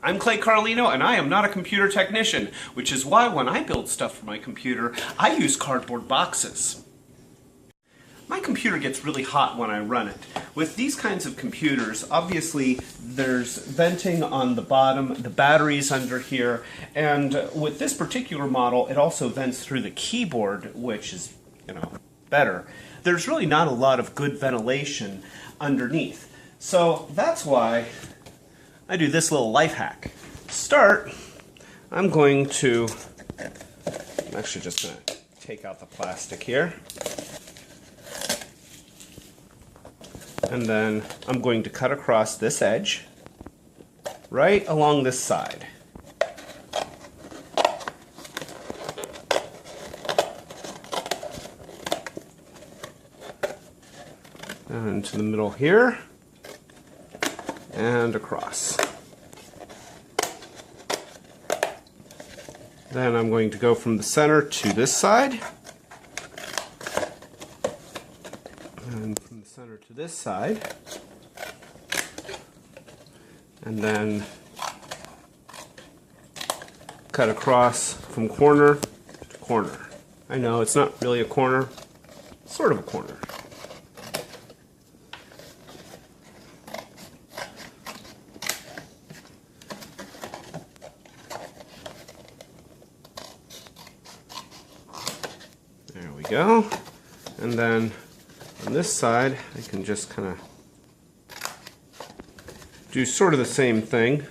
I'm Clay Carlino, and I am not a computer technician, which is why when I build stuff for my computer, I use cardboard boxes. My computer gets really hot when I run it. With these kinds of computers, obviously there's venting on the bottom, the battery's under here, and with this particular model, it also vents through the keyboard, which is, better. There's really not a lot of good ventilation underneath. So that's why I do this little life hack. To start, I'm actually just going to take out the plastic here. And then I'm going to cut across this edge, right along this side. And into the middle here, and across. Then I'm going to go from the center to this side, and from the center to this side, and then cut across from corner to corner. I know it's not really a corner, sort of a corner. There we go. And then on this side, I can just kind of do sort of the same thing.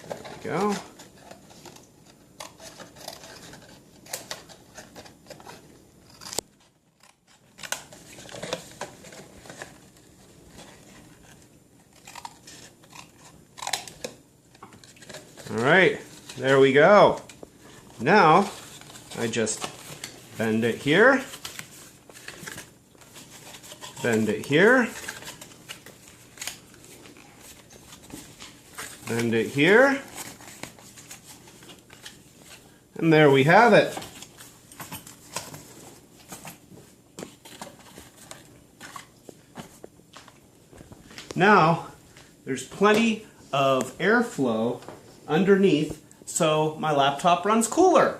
There we go. Alright, there we go. Now, I just bend it here, bend it here, bend it here, and there we have it. Now, there's plenty of airflow underneath, so my laptop runs cooler.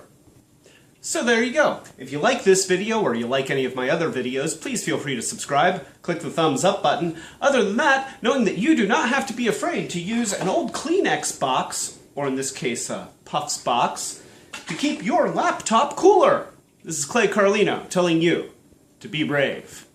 So there you go. If you like this video or you like any of my other videos, please feel free to subscribe, click the thumbs up button. Other than that, knowing that you do not have to be afraid to use an old Kleenex box, or in this case a Puffs box, to keep your laptop cooler. This is Clay Carlino telling you to be brave.